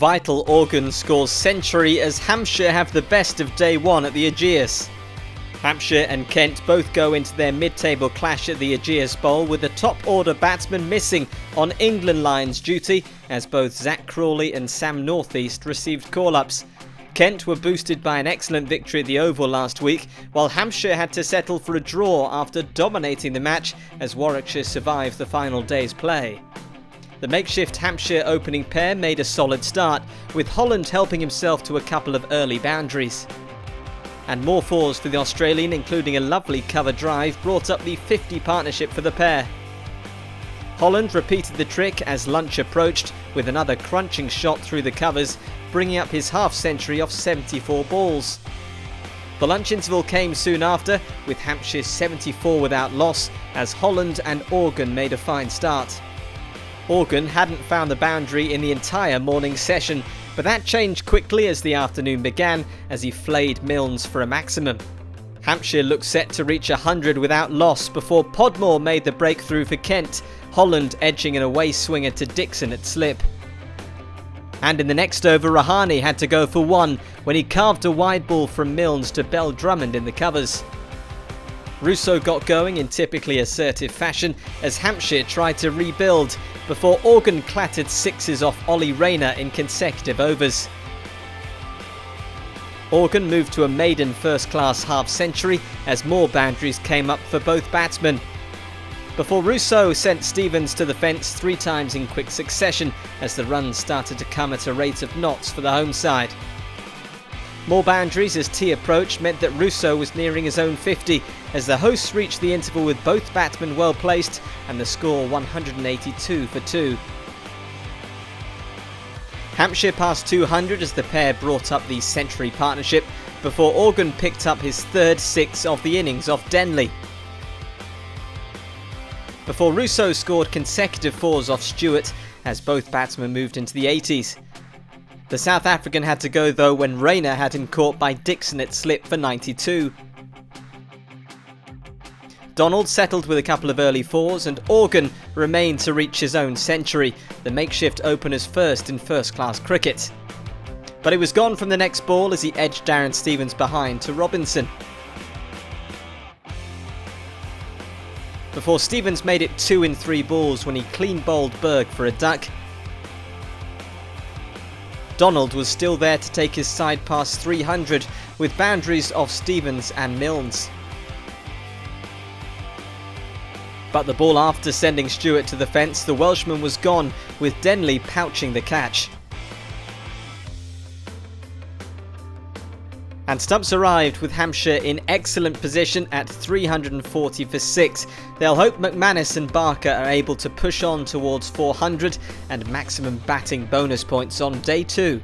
vital organ scores century as Hampshire have the best of day one at the Ageas. Hampshire and Kent both go into their mid-table clash at the Ageas Bowl with the top-order batsman missing on England lines duty as both Zach Crawley and Sam Northeast received call-ups. Kent were boosted by an excellent victory at the Oval last week, while Hampshire had to settle for a draw after dominating the match as Warwickshire survived the final day's play. The makeshift Hampshire opening pair made a solid start, with Holland helping himself to a couple of early boundaries. And more fours for the Australian, including a lovely cover drive, brought up the 50 partnership for the pair. Holland repeated the trick as lunch approached with another crunching shot through the covers, bringing up his half-century off 74 balls. The lunch interval came soon after, with Hampshire 74 without loss, as Holland and Organ made a fine start. Organ hadn't found the boundary in the entire morning session, but that changed quickly as the afternoon began as he flayed Milnes for a maximum. Hampshire looked set to reach 100 without loss before Podmore made the breakthrough for Kent, Holland edging an away swinger to Dixon at slip. And in the next over, Rahane had to go for one when he carved a wide ball from Milnes to Bell Drummond in the covers. Russo got going in typically assertive fashion as Hampshire tried to rebuild before Organ clattered sixes off Ollie Rayner in consecutive overs. Organ moved to a maiden first-class half-century as more boundaries came up for both batsmen, before Russo sent Stevens to the fence 3 times in quick succession as the runs started to come at a rate of knots for the home side. More boundaries as tea approached meant that Russo was nearing his own 50 as the hosts reached the interval with both batsmen well placed and the score 182 for 2. Hampshire passed 200 as the pair brought up the century partnership before Organ picked up his third 6 of the innings off Denley. Before Russo scored consecutive 4s off Stewart as both batsmen moved into the 80s. The South African had to go though when Rayner had him caught by Dixon at slip for 92. Donald settled with a couple of early 4s and Organ remained to reach his own century, the makeshift opener's first in first-class cricket. But it was gone from the next ball as he edged Darren Stevens behind to Robinson. Before Stevens made it 2 in 3 balls when he clean bowled Berg for a duck. Donald was still there to take his side past 300 with boundaries off Stevens and Milnes. But the ball after sending Stewart to the fence, the Welshman was gone with Denley pouching the catch. And stumps arrived with Hampshire in excellent position at 340 for 6. They'll hope McManus and Barker are able to push on towards 400 and maximum batting bonus points on day 2.